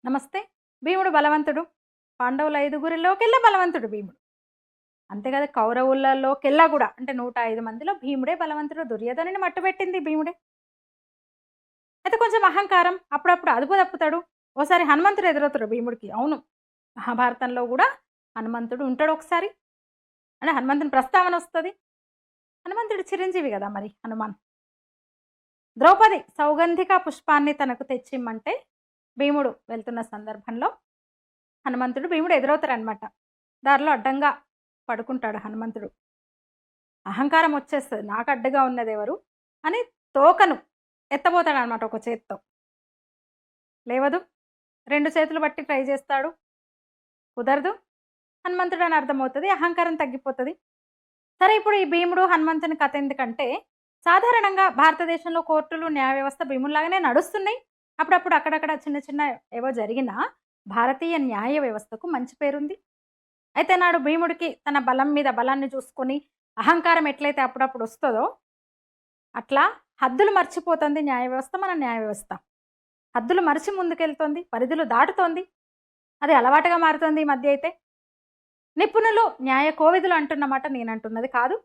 నమస్తే. భీముడు బలవంతుడు. పాండవుల 5గురిలోకెల్లా బలవంతుడు భీముడు. అంతే కదా! కౌరవులలోకెల్లా గూడా అంటే 105 మందిలో భీముడే బలవంతుడు. దుర్యోధనుని మట్టుబెట్టింది భీముడే. అయితే కొంచెం అహంకారం, అప్పుడప్పుడు అదుపు తప్పుతాడు. ఓసారి హనుమంతుడు ఎదురవుతాడు భీముడికి. అవును, మహాభారతంలో గూడా హనుమంతుడు ఉంటాడు ఒకసారి. అంటే హనుమంతుని ప్రస్తావన వస్తది. హనుమంతుడు చిరంజీవి గదా మరి హనుమాన్. ద్రౌపది సౌగంధిక పుష్పాన్ని తనకు తెచ్చిమ్మంటే భీముడు వెళ్తున్న సందర్భంలో భీముడు ఎదురవుతారనమాట. దారిలో అడ్డంగా పడుకుంటాడు హనుమంతుడు. అహంకారం వచ్చేస్తుంది, నాకు అడ్డుగా ఉన్నది ఎవరు అని తోకను ఎత్తబోతాడు అనమాట. ఒక చేత్తో లేవదు, 2 చేతులు బట్టి ట్రై చేస్తాడు, కుదరదు. హనుమంతుడు అని అర్థమవుతుంది, అహంకారం తగ్గిపోతుంది. సరే, ఇప్పుడు ఈ భీముడు హనుమంతుని కథ ఎందుకంటే, సాధారణంగా భారతదేశంలో కోర్టులు న్యాయ వ్యవస్థ భీముల్లాగానే నడుస్తున్నాయి. అప్పుడప్పుడు అక్కడక్కడ చిన్న చిన్న ఏవో జరిగినా భారతీయ న్యాయ వ్యవస్థకు మంచి పేరుంది. అయితే నాడు భీముడికి తన బలం మీద బలాన్ని చూసుకొని అహంకారం ఎట్లయితే అప్పుడప్పుడు వస్తుందో అట్లా హద్దులు మర్చిపోతుంది న్యాయ వ్యవస్థ. మన న్యాయ వ్యవస్థ హద్దులు మరిచి ముందుకెళ్తోంది, పరిధులు దాటుతోంది. అది అలవాటుగా మారుతోంది ఈ మధ్య. అయితే నిపుణులు న్యాయ కోవిదులు అంటున్నమాట, నేనంటున్నది కాదు.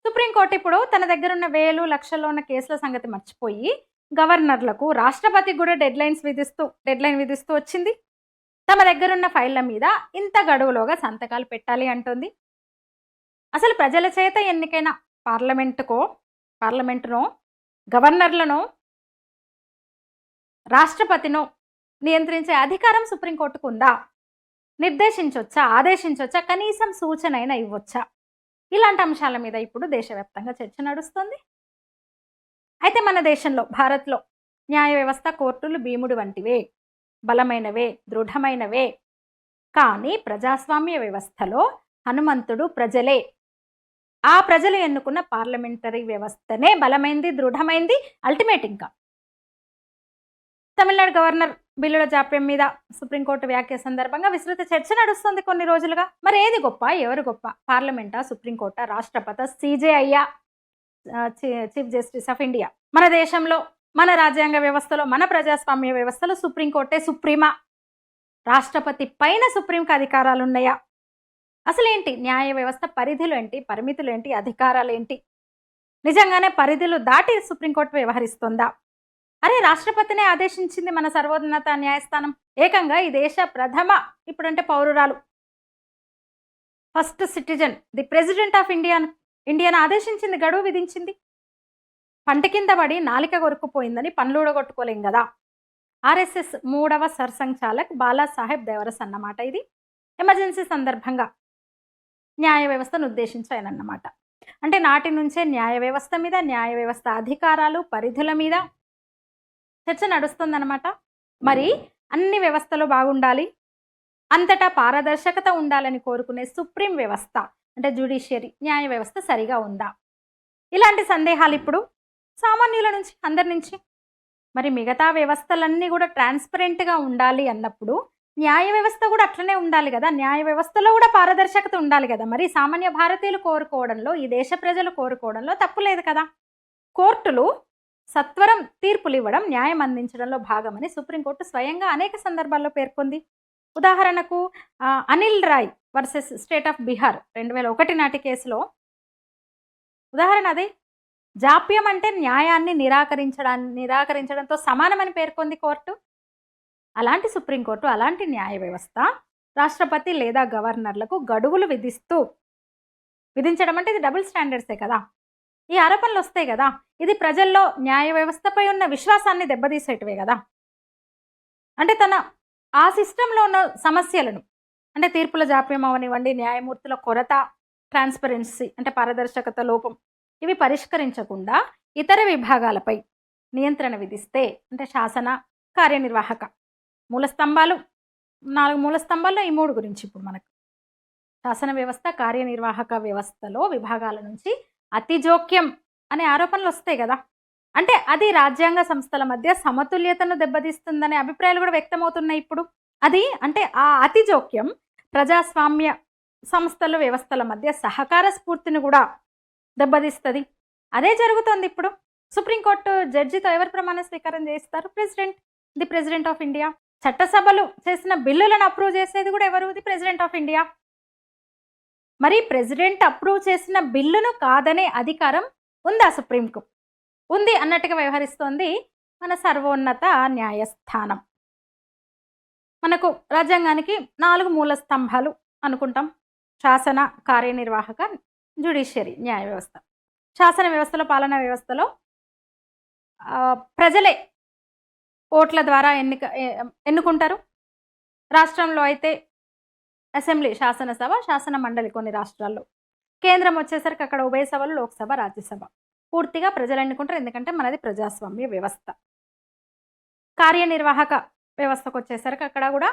సుప్రీంకోర్టు ఇప్పుడు తన దగ్గర ఉన్న వేలు లక్షల్లో ఉన్న కేసుల సంగతి మర్చిపోయి గవర్నర్లకు, రాష్ట్రపతికి కూడా డెడ్లైన్ విధిస్తూ వచ్చింది. తమ దగ్గరున్న ఫైళ్ల మీద ఇంత గడువులోగా సంతకాలు పెట్టాలి అంటుంది. అసలు ప్రజల చేత ఎన్నికైన పార్లమెంటునో, గవర్నర్లనో, రాష్ట్రపతినో నియంత్రించే అధికారం సుప్రీంకోర్టుకు ఉందా? నిర్దేశించొచ్చా, ఆదేశించొచ్చా, కనీసం సూచన అయినా ఇవ్వచ్చా? ఇలాంటి అంశాల మీద ఇప్పుడు దేశవ్యాప్తంగా చర్చ నడుస్తుంది. అయితే మన దేశంలో, భారత్లో న్యాయ వ్యవస్థ, కోర్టులు భీముడు వంటివే, బలమైనవే, దృఢమైనవే. కానీ ప్రజాస్వామ్య వ్యవస్థలో హనుమంతుడు ప్రజలే. ఆ ప్రజలు ఎన్నుకున్న పార్లమెంటరీ వ్యవస్థనే బలమైంది, దృఢమైంది, అల్టిమేట్. ఇంకా తమిళనాడు గవర్నర్ బిల్లుల జాప్యం మీద సుప్రీంకోర్టు వ్యాఖ్య సందర్భంగా విస్తృత చర్చ నడుస్తుంది కొన్ని రోజులుగా. మరి ఏది గొప్ప, ఎవరు గొప్ప? పార్లమెంటా, సుప్రీంకోర్టా, రాష్ట్రపతి, సిజేఐయా, చీఫ్ జస్టిస్ ఆఫ్ ఇండియా? మన దేశంలో, మన రాజ్యాంగ వ్యవస్థలో, మన ప్రజాస్వామ్య వ్యవస్థలో సుప్రీంకోర్టే సుప్రీమా? రాష్ట్రపతి పైన సుప్రీంకి అధికారాలు ఉన్నాయా? అసలేంటి న్యాయ వ్యవస్థ పరిధులు ఏంటి, పరిమితులు ఏంటి, అధికారాలు ఏంటి? నిజంగానే పరిధులు దాటి సుప్రీంకోర్టు వ్యవహరిస్తుందా? అరే, రాష్ట్రపతినే ఆదేశించింది మన సర్వోన్నత న్యాయస్థానం. ఏకంగా ఈ దేశ ప్రథమ, ఇప్పుడంటే పౌరురాలు, first citizen, the president of ఇండియాను ఆదేశించింది, గడువు విధించింది. పంట కింద పడి నాలిక కొరుక్కుపోయిందని పనులూడగొట్టుకోలేం కదా. ఆర్ఎస్ఎస్ 3వ సర్సంఘచాలక్ బాలాసాహెబ్ దేవరస్ అన్నమాట. ఇది ఎమర్జెన్సీ సందర్భంగా న్యాయ వ్యవస్థను ఉద్దేశించి ఆయన అన్నమాట. అంటే నాటి నుంచే న్యాయ వ్యవస్థ మీద, న్యాయ వ్యవస్థ అధికారాలు, పరిధుల మీద చర్చ నడుస్తుందన్నమాట. మరి అన్ని వ్యవస్థలు బాగుండాలి, అంతటా పారదర్శకత ఉండాలని కోరుకునే సుప్రీం వ్యవస్థ అంటే జ్యుడిషియరీ, న్యాయ వ్యవస్థ సరిగా ఉందా? ఇలాంటి సందేహాలు ఇప్పుడు సామాన్యుల నుంచి, అందరి నుంచి. మరి మిగతా వ్యవస్థలన్నీ కూడా ట్రాన్స్పరెంట్గా ఉండాలి అన్నప్పుడు న్యాయ వ్యవస్థ కూడా అట్లనే ఉండాలి కదా. న్యాయ వ్యవస్థలో కూడా పారదర్శకత ఉండాలి కదా. మరి సామాన్య భారతీయులు కోరుకోవడంలో, ఈ దేశ ప్రజలు కోరుకోవడంలో తప్పు లేదు కదా. కోర్టులు సత్వరం తీర్పులు ఇవ్వడం, న్యాయం అందించడంలో భాగమని సుప్రీంకోర్టు స్వయంగా అనేక సందర్భాల్లో పేర్కొంది. ఉదాహరణకు Anil Rai versus state of Bihar 2001 నాటి కేసులో ఉదాహరణ అదే. జాప్యం అంటే న్యాయాన్ని నిరాకరించడంతో సమానమని పేర్కొంది కోర్టు. అలాంటి సుప్రీంకోర్టు, అలాంటి న్యాయ వ్యవస్థ రాష్ట్రపతి లేదా గవర్నర్లకు గడువులు విధించడం అంటే ఇది డబుల్ స్టాండర్డ్సే కదా. ఈ ఆరోపణలు వస్తాయి కదా. ఇది ప్రజల్లో న్యాయ వ్యవస్థపై ఉన్న విశ్వాసాన్ని దెబ్బతీసేటివే కదా. అంటే ఆ సిస్టంలో ఉన్న సమస్యలను, అంటే తీర్పుల జాప్యం అవనివ్వండి, న్యాయమూర్తుల కొరత, ట్రాన్స్పరెన్సీ అంటే పారదర్శకత లోపం, ఇవి పరిష్కరించకుండా ఇతర విభాగాలపై నియంత్రణ విధిస్తే, అంటే శాసన, కార్యనిర్వాహక మూలస్తంభాలు, 4 మూలస్తంభాల్లో ఈ 3 గురించి ఇప్పుడు మనకు శాసన వ్యవస్థ, కార్యనిర్వాహక వ్యవస్థలో విభాగాల నుంచి అతి జోక్యం అనే ఆరోపణలు వస్తాయి కదా. అంటే అది రాజ్యాంగ సంస్థల మధ్య సమతుల్యతను దెబ్బతీస్తుందనే అభిప్రాయాలు కూడా వ్యక్తమవుతున్నాయి ఇప్పుడు. అది అంటే ఆ అతి జోక్యం ప్రజాస్వామ్య సంస్థలు వ్యవస్థల మధ్య సహకార స్ఫూర్తిని కూడా దెబ్బతీస్తుంది. అదే జరుగుతోంది ఇప్పుడు. సుప్రీంకోర్టు జడ్జితో ఎవరు ప్రమాణ స్వీకారం చేస్తారు? President, the president of India. చట్టసభలు చేసిన బిల్లులను అప్రూవ్ చేసేది కూడా ఎవరు? The president of India. మరి ప్రెసిడెంట్ అప్రూవ్ చేసిన బిల్లును కాదనే అధికారం ఉందా సుప్రీంకు? ఉంది అన్నట్టుగా వ్యవహరిస్తోంది మన సర్వోన్నత న్యాయస్థానం. మనకు రాజ్యాంగానికి 4 మూల స్తంభాలు అనుకుంటాం: శాసన, కార్యనిర్వాహక, జ్యుడిషియరీ, న్యాయ వ్యవస్థ. శాసన వ్యవస్థలో, పాలనా వ్యవస్థలో ప్రజలే ఓట్ల ద్వారా ఎన్నుకుంటారు. రాష్ట్రంలో అయితే అసెంబ్లీ, శాసనసభ, శాసన మండలి కొన్ని రాష్ట్రాల్లో. కేంద్రం వచ్చేసరికి అక్కడ ఉభయ సభలు, లోక్సభ, రాజ్యసభ. పూర్తిగా ప్రజలు ఎన్నుకుంటారు, ఎందుకంటే మనది ప్రజాస్వామ్య వ్యవస్థ. కార్యనిర్వాహక వ్యవస్థకు వచ్చేసరికి అక్కడ కూడా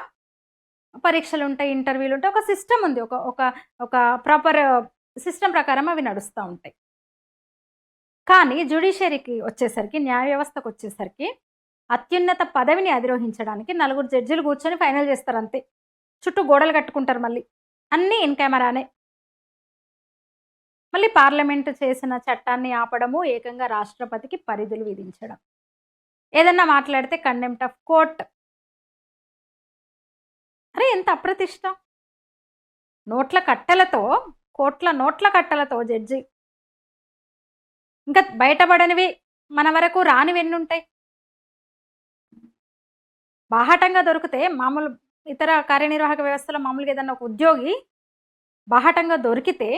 పరీక్షలు ఉంటాయి, ఇంటర్వ్యూలు ఉంటాయి, ఒక సిస్టమ్ ఉంది, ఒక ప్రాపర్ సిస్టమ్ ప్రకారం అవి నడుస్తూ ఉంటాయి. కానీ జ్యుడిషియరీకి వచ్చేసరికి, న్యాయ వ్యవస్థకు వచ్చేసరికి అత్యున్నత పదవిని అధిరోహించడానికి 4 జడ్జిలు కూర్చొని ఫైనల్ చేస్తారు అంతే. చుట్టూ గోడలు కట్టుకుంటారు, మళ్ళీ అన్నీ ఇన్ కెమెరానే. మళ్ళీ పార్లమెంటు చేసిన చట్టాన్ని ఆపడము, ఏకంగా రాష్ట్రపతికి పరిధులు విధించడం. ఏదన్నా మాట్లాడితే కంటెంప్ట్ ఆఫ్ కోర్ట్. అరే ఎంత అప్రతిష్ట! కోట్ల నోట్ల కట్టలతో జడ్జి. ఇంకా బయటపడనివి, మన వరకు రానివి ఎన్ని ఉంటాయి? బాహాటంగా దొరికితే, మామూలు ఇతర కార్యనిర్వాహక వ్యవస్థలో మామూలుగా ఏదన్నా ఒక ఉద్యోగి బాహాటంగా దొరికితే,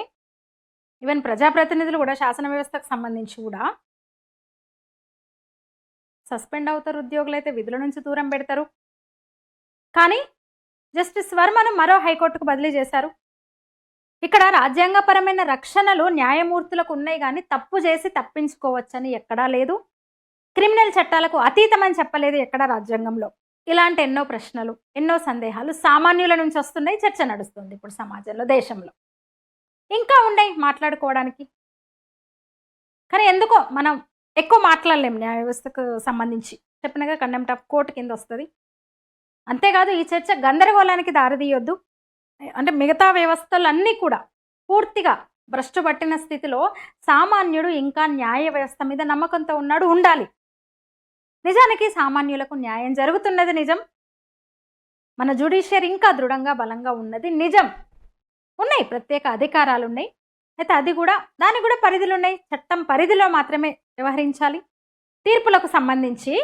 ఈవెన్ ప్రజాప్రతినిధులు కూడా, శాసన వ్యవస్థకు సంబంధించి కూడా సస్పెండ్ అవుతారు. ఉద్యోగులు అయితే విధుల నుంచి దూరం పెడతారు. కానీ జస్టిస్ వర్మను మరో హైకోర్టుకు బదిలీ చేశారు. ఇక్కడ రాజ్యాంగపరమైన రక్షణలు న్యాయమూర్తులకు ఉన్నాయి, కానీ తప్పు చేసి తప్పించుకోవచ్చని ఎక్కడా లేదు. క్రిమినల్ చట్టాలకు అతీతమని చెప్పలేదు ఎక్కడా రాజ్యాంగంలో. ఇలాంటి ఎన్నో ప్రశ్నలు, ఎన్నో సందేహాలు సామాన్యుల నుంచి వస్తున్నాయి. చర్చ నడుస్తుంది ఇప్పుడు సమాజంలో, దేశంలో. ఇంకా ఉన్నాయి మాట్లాడుకోవడానికి, కానీ ఎందుకో మనం ఎక్కువ మాట్లాడలేము న్యాయ వ్యవస్థకు సంబంధించి. చెప్పినగా కంటెంప్ట్ ఆఫ్ కోర్టు కింద వస్తుంది. అంతేకాదు, ఈ చర్చ గందరగోళానికి దారితీయొద్దు. అంటే మిగతా వ్యవస్థలన్నీ కూడా పూర్తిగా భ్రష్టు పట్టిన స్థితిలో సామాన్యుడు ఇంకా న్యాయ వ్యవస్థ మీద నమ్మకంతో ఉండాలి. నిజానికి సామాన్యులకు న్యాయం జరుగుతున్నది నిజం. మన జ్యుడిషియరీ ఇంకా దృఢంగా, బలంగా ఉన్నది నిజం. ఉన్నాయి, ప్రత్యేక అధికారాలు ఉన్నాయి. అయితే దానికి కూడా పరిధులు ఉన్నాయి. చట్టం పరిధిలో మాత్రమే వ్యవహరించాలి. తీర్పులకు సంబంధించి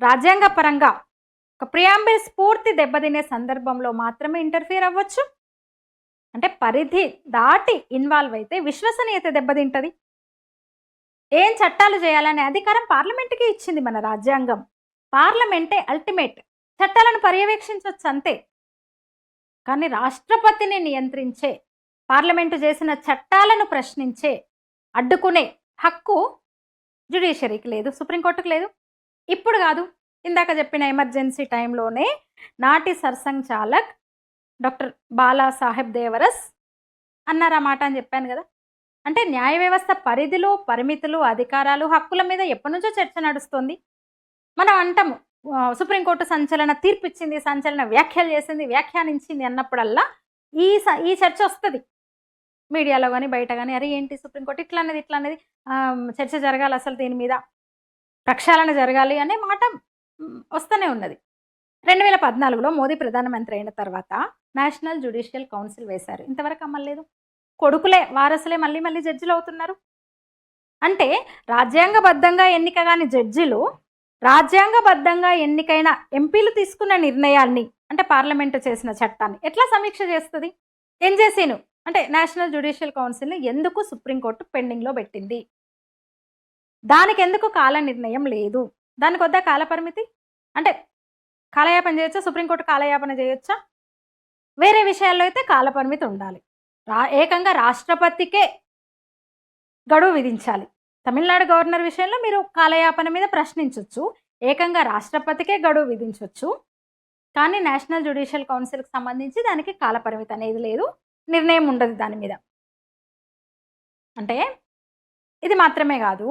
రాజ్యాంగ పరంగా ఒక ప్రియాంబుల్ స్ఫూర్తి దెబ్బతినే సందర్భంలో మాత్రమే ఇంటర్ఫియర్ అవ్వచ్చు. అంటే పరిధి దాటి ఇన్వాల్వ్ అయితే విశ్వసనీయత దెబ్బతింటది. ఏం చట్టాలు చేయాలనే అధికారం పార్లమెంటుకి ఇచ్చింది మన రాజ్యాంగం. పార్లమెంటే అల్టిమేట్. చట్టాలను పర్యవేక్షించవచ్చు అంతే. కానీ రాష్ట్రపతిని నియంత్రించే, పార్లమెంటు చేసిన చట్టాలను ప్రశ్నించే, అడ్డుకునే హక్కు జ్యుడిషియరీకి లేదు, సుప్రీంకోర్టుకు లేదు. ఇప్పుడు కాదు, ఇందాక చెప్పిన ఎమర్జెన్సీ టైంలోనే నాటి సర్సంఘ్ చాలక్ డాక్టర్ బాలాసాహెబ్ దేవరస్ అన్నారు ఆ మాట అని చెప్పాను కదా. అంటే న్యాయ వ్యవస్థ పరిధిలో పరిమితులు, అధికారాలు, హక్కుల మీద ఎప్పటి నుంచో చర్చ నడుస్తుంది. మనం అంటాము సుప్రీంకోర్టు సంచలన తీర్పు ఇచ్చింది, సంచలన వ్యాఖ్యలు చేసింది, వ్యాఖ్యానించింది అన్నప్పుడల్లా ఈ చర్చ వస్తుంది మీడియాలో కానీ బయట కానీ. అరే ఏంటి సుప్రీంకోర్టు ఇట్లా అనేది చర్చ జరగాలి, అసలు దీని మీద ప్రక్షాళన జరగాలి అనే మాట వస్తూనే ఉన్నది. 2014లో మోదీ ప్రధానమంత్రి అయిన తర్వాత నేషనల్ జ్యుడిషియల్ కౌన్సిల్ వేశారు. ఇంతవరకు అమ్మలేదు. కొడుకులే, వారసులే మళ్ళీ జడ్జిలు అవుతున్నారు. అంటే రాజ్యాంగబద్ధంగా ఎన్నిక కాని జడ్జిలు, రాజ్యాంగబద్ధంగా ఎన్నికైన ఎంపీలు తీసుకున్న నిర్ణయాన్ని, అంటే పార్లమెంటు చేసిన చట్టాన్ని ఎట్లా సమీక్ష చేస్తుంది? ఎన్జేసీను అంటే నేషనల్ జ్యుడిషియల్ కౌన్సిల్ని ఎందుకు సుప్రీంకోర్టు పెండింగ్లో పెట్టింది? దానికి ఎందుకు కాల నిర్ణయం లేదు? దానికి వద్ద కాల పరిమితి? అంటే కాలయాపన చేయొచ్చా? సుప్రీంకోర్టు కాలయాపన చేయొచ్చా? వేరే విషయాల్లో అయితే కాల పరిమితి ఉండాలి. ఏకంగా రాష్ట్రపతికే గడువు విధించాలి. తమిళనాడు గవర్నర్ విషయంలో మీరు కాలయాపన మీద ప్రశ్నించవచ్చు, ఏకంగా రాష్ట్రపతికే గడువు విధించవచ్చు. కానీ నేషనల్ జ్యుడిషియల్ కౌన్సిల్కి సంబంధించి దానికి కాల పరిమితి అనేది లేదు, నిర్ణయం ఉండదు దాని మీద. అంటే ఇది మాత్రమే కాదు,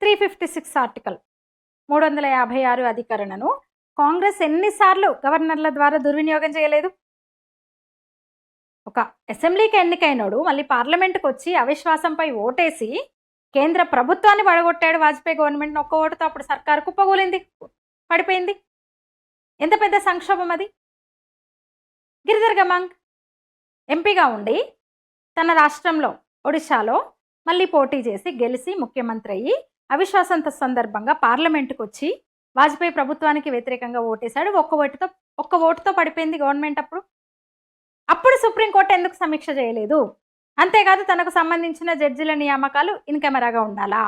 356 ఆర్టికల్ 356 అధికరణను కాంగ్రెస్ ఎన్నిసార్లు గవర్నర్ల ద్వారా దుర్వినియోగం చేయలేదు? ఒక అసెంబ్లీకి ఎన్నికైనోడు మళ్ళీ పార్లమెంట్కి వచ్చి అవిశ్వాసంపై ఓటేసి కేంద్ర ప్రభుత్వాన్ని పడగొట్టాడు వాజ్పేయి గవర్నమెంట్ని. ఒక్క ఓటుతో అప్పుడు సర్కారు కుప్పగూలింది, పడిపోయింది. ఎంత పెద్ద సంక్షోభం అది. గిరిధర్ గమాంగ్ ఎంపీగా ఉండి తన రాష్ట్రంలో ఒడిశాలో మళ్ళీ పోటీ చేసి గెలిచి ముఖ్యమంత్రి అయ్యి అవిశ్వాసం సందర్భంగా పార్లమెంట్కి వచ్చి వాజ్పేయి ప్రభుత్వానికి వ్యతిరేకంగా ఓటేశాడు. ఒక్క ఓటుతో పడిపోయింది గవర్నమెంట్. అప్పుడు సుప్రీంకోర్టు ఎందుకు సమీక్ష చేయలేదు? అంతేకాదు తనకు సంబంధించిన జడ్జిల నియామకాలు ఇన్ కెమెరాగా ఉండాలా?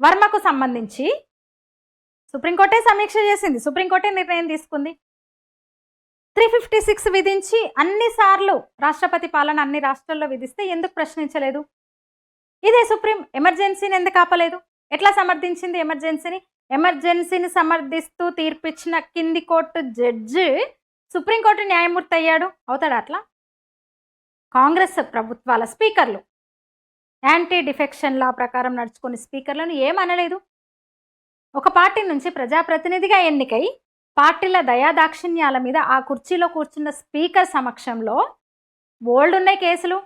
వర్మకు సంబంధించి సుప్రీంకోర్టే సమీక్ష చేసింది, సుప్రీంకోర్టే నిర్ణయం తీసుకుంది. 356 విధించి అన్నిసార్లు రాష్ట్రపతి పాలన అన్ని రాష్ట్రాల్లో విధిస్తే ఎందుకు ప్రశ్నించలేదు? ఇదే సుప్రీం ఎమర్జెన్సీని ఎందుకు ఆపలేదు? ఎట్లా సమర్థించింది ఎమర్జెన్సీని? ఎమర్జెన్సీని సమర్థిస్తూ తీర్పిచ్చిన కింది కోర్టు జడ్జి సుప్రీంకోర్టు న్యాయమూర్తి అయ్యాడు. అవుతాడు అట్లా? కాంగ్రెస్ ప్రభుత్వాల స్పీకర్లు యాంటీ డిఫెక్షన్ లా ప్రకారం నడుచుకునే స్పీకర్లను ఏమనలేదు. ఒక పార్టీ నుంచి ప్రజాప్రతినిధిగా ఎన్నికై పార్టీల దయాదాక్షిణ్యాల మీద ఆ కుర్చీలో కూర్చున్న స్పీకర్ సమక్షంలో బోల్డ్ ఉన్నాయి కేసులు.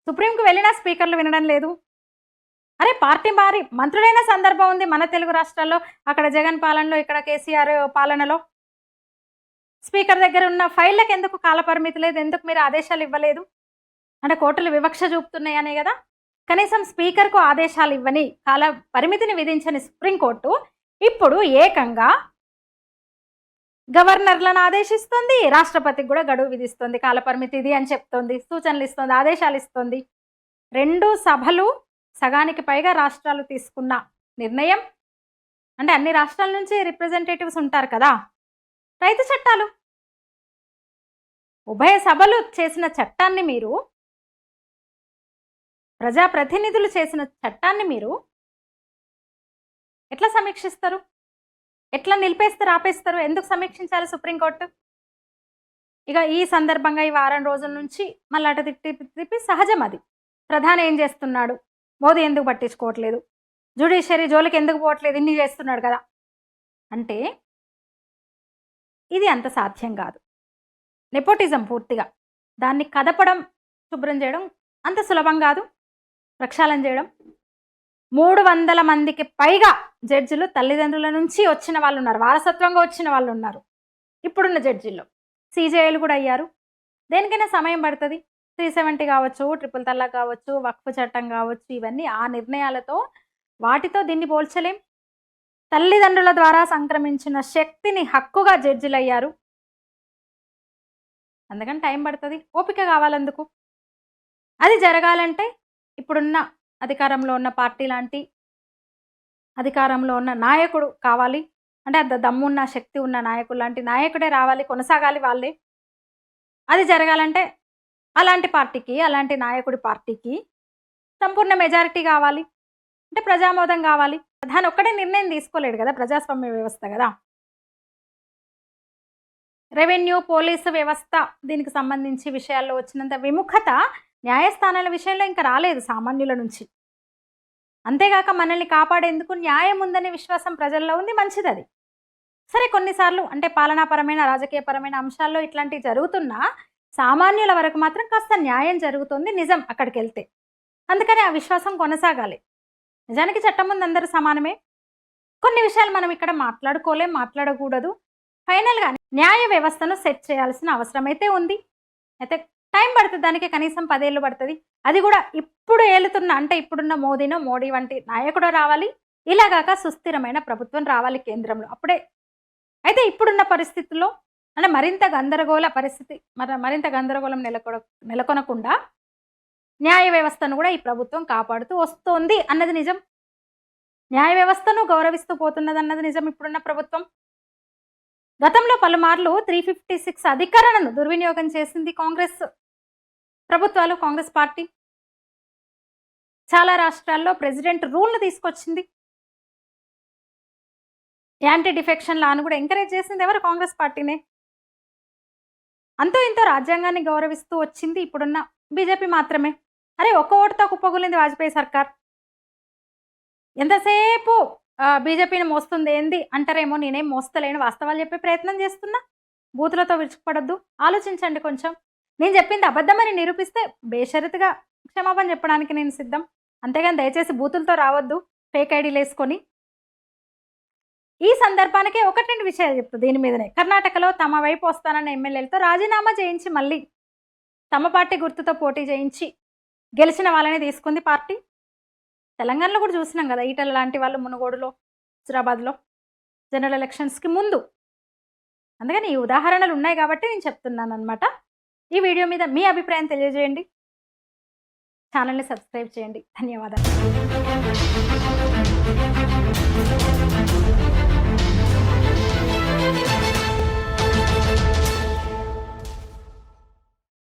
సుప్రీంకు వెళ్ళినా స్పీకర్లు వినడం లేదు. అరే పార్టీ మారి మంత్రులైన సందర్భం ఉంది మన తెలుగు రాష్ట్రాల్లో. అక్కడ జగన్ పాలనలో, ఇక్కడ కేసీఆర్ పాలనలో స్పీకర్ దగ్గర ఉన్న ఫైళ్ళకి ఎందుకు కాలపరిమితి లేదు? ఎందుకు మీరు ఆదేశాలు ఇవ్వలేదు? అంటే కోర్టులు వివక్ష చూపుతున్నాయనే కదా. కనీసం స్పీకర్కు ఆదేశాలు ఇవ్వని, కాల పరిమితిని విధించని సుప్రీంకోర్టు ఇప్పుడు ఏకంగా గవర్నర్లను ఆదేశిస్తుంది, రాష్ట్రపతికి కూడా గడువు విధిస్తుంది, కాలపరిమితి ఇది అని చెప్తుంది, సూచనలు ఇస్తుంది, ఆదేశాలు ఇస్తుంది. 2 సభలు సగానికి పైగా రాష్ట్రాలు తీసుకున్న నిర్ణయం అంటే అన్ని రాష్ట్రాల నుంచి రిప్రజెంటేటివ్స్ ఉంటారు కదా. రైతు చట్టాలు ఉభయ సభలు చేసిన చట్టాన్ని మీరు, ప్రజాప్రతినిధులు చేసిన చట్టాన్ని మీరు ఎట్లా సమీక్షిస్తారు? ఎట్లా నిలిపేస్తారు, ఆపేస్తారు? ఎందుకు సమీక్షించాలి సుప్రీంకోర్టు? ఇక ఈ సందర్భంగా ఈ వారం రోజుల నుంచి మళ్ళీ అటు తిప్పి సహజం అది. ప్రధాని ఏం చేస్తున్నాడు, మోదీ ఎందుకు పట్టించుకోవట్లేదు, జ్యుడిషియరీ జోలికి ఎందుకు పోవట్లేదు, ఇన్ని చేస్తున్నాడు కదా అంటే ఇది అంత సాధ్యం కాదు. నెపోటిజం పూర్తిగా. దాన్ని కదపడం, శుభ్రం చేయడం అంత సులభం కాదు. ప్రక్షాళన చేయడం. 300 మందికి పైగా జడ్జిలు తల్లిదండ్రుల నుంచి వచ్చిన వాళ్ళు ఉన్నారు, వారసత్వంగా వచ్చిన వాళ్ళు ఉన్నారు ఇప్పుడున్న జడ్జిల్లో. సీజేఐలు కూడా అయ్యారు. దేనికైనా సమయం పడుతుంది. 370 కావచ్చు, ట్రిపుల్ తలాక్ కావచ్చు, వక్ఫ్ చట్టం కావచ్చు, ఇవన్నీ ఆ నిర్ణయాలతో వాటితో దీన్ని పోల్చలేం. తల్లిదండ్రుల ద్వారా సంక్రమించిన శక్తిని హక్కుగా జడ్జిలు అయ్యారు. అందుకని టైం పడుతుంది, ఓపిక కావాలందుకు. అది జరగాలంటే ఇప్పుడున్న అధికారంలో ఉన్న పార్టీ లాంటి అధికారంలో ఉన్న నాయకుడు కావాలి. అంటే అంత దమ్మున్న, శక్తి ఉన్న నాయకుడు లాంటి నాయకుడే రావాలి, కొనసాగాలి వాళ్ళే. అది జరగాలంటే అలాంటి పార్టీకి, అలాంటి నాయకుడి పార్టీకి సంపూర్ణ మెజారిటీ కావాలి. అంటే ప్రజామోదం కావాలి. ప్రధాని ఒక్కడే నిర్ణయం తీసుకోలేడు కదా, ప్రజాస్వామ్య వ్యవస్థ కదా. రెవెన్యూ, పోలీసు వ్యవస్థ దీనికి సంబంధించి విషయాల్లో వచ్చినంత విముఖత న్యాయస్థానాల విషయంలో ఇంకా రాలేదు సామాన్యుల నుంచి. అంతేగాక మనల్ని కాపాడేందుకు న్యాయం ఉందనే విశ్వాసం ప్రజల్లో ఉంది, మంచిది అది. సరే కొన్నిసార్లు అంటే పాలనాపరమైన, రాజకీయపరమైన అంశాల్లో ఇట్లాంటివి జరుగుతున్నా సామాన్యుల వరకు మాత్రం కాస్త న్యాయం జరుగుతుంది, నిజం అక్కడికి వెళ్తే. అందుకని ఆ విశ్వాసం కొనసాగాలి. నిజానికి చట్టం ముందు అందరూ సమానమే. కొన్ని విషయాలు మనం ఇక్కడ మాట్లాడుకోలేం, మాట్లాడకూడదు. ఫైనల్గా న్యాయ వ్యవస్థను సెట్ చేయాల్సిన అవసరం అయితే ఉంది. అయితే టైం పడుతుంది, దానికి కనీసం 10 ఏళ్ళు పడుతుంది. అది కూడా ఇప్పుడు ఏలుతున్న అంటే ఇప్పుడున్న మోడీ వంటి నాయకుడు రావాలి. ఇలాగాక సుస్థిరమైన ప్రభుత్వం రావాలి కేంద్రంలో, అప్పుడే. అయితే ఇప్పుడున్న పరిస్థితుల్లో అంటే మరింత గందరగోళం నెలకొనకుండా న్యాయ వ్యవస్థను కూడా ఈ ప్రభుత్వం కాపాడుతూ వస్తోంది అన్నది నిజం. న్యాయ వ్యవస్థను గౌరవిస్తూ పోతున్నది అన్నది నిజం ఇప్పుడున్న ప్రభుత్వం. గతంలో పలుమార్లు 356 అధికారాలను దుర్వినియోగం చేసింది కాంగ్రెస్ ప్రభుత్వాలు, కాంగ్రెస్ పార్టీ. చాలా రాష్ట్రాల్లో ప్రెసిడెంట్ రూల్ను తీసుకొచ్చింది. యాంటీ డిఫెక్షన్ లాను కూడా ఎంకరేజ్ చేసింది ఎవరు? కాంగ్రెస్ పార్టీనే. అంతో ఇంతో రాజ్యాంగాన్ని గౌరవిస్తూ వచ్చింది ఇప్పుడున్న బీజేపీ మాత్రమే. అరే ఒక్క ఓటుతో కుప్పగూలింది వాజ్పేయి సర్కార్. ఎంతసేపు బీజేపీని మోస్తుంది ఏంది అంటారేమో, నేనేం మోస్తలేను, వాస్తవాలు చెప్పే ప్రయత్నం చేస్తున్నా. బూతులతో విరుచుకుపడొద్దు. ఆలోచించండి కొంచెం. నేను చెప్పింది అబద్ధమని నిరూపిస్తే బేషరతుగా క్షమాపణ చెప్పడానికి నేను సిద్ధం. అంతేగాని దయచేసి బూతులతో రావద్దు ఫేక్ ఐడీలేసుకొని. ఈ సందర్భానికే 1, 2 విషయాలు చెప్తా దీని మీదనే. కర్ణాటకలో తమ వైపు వస్తానన్న ఎమ్మెల్యేలతో రాజీనామా చేయించి మళ్ళీ తమ పార్టీ గుర్తుతో పోటీ చేయించి గెలిచిన వాళ్ళని తీసుకుంది పార్టీ. తెలంగాణలో కూడా చూసినాం కదా, ఈటల లాంటి వాళ్ళు మునుగోడులో, హుజురాబాద్లో జనరల్ ఎలక్షన్స్కి ముందు. అందుకని ఈ ఉదాహరణలు ఉన్నాయి కాబట్టి నేను చెప్తున్నాను అనమాట. ఈ వీడియో మీద మీ అభిప్రాయం తెలియజేయండి. ఛానల్ని సబ్స్క్రైబ్ చేయండి. ధన్యవాదాలు.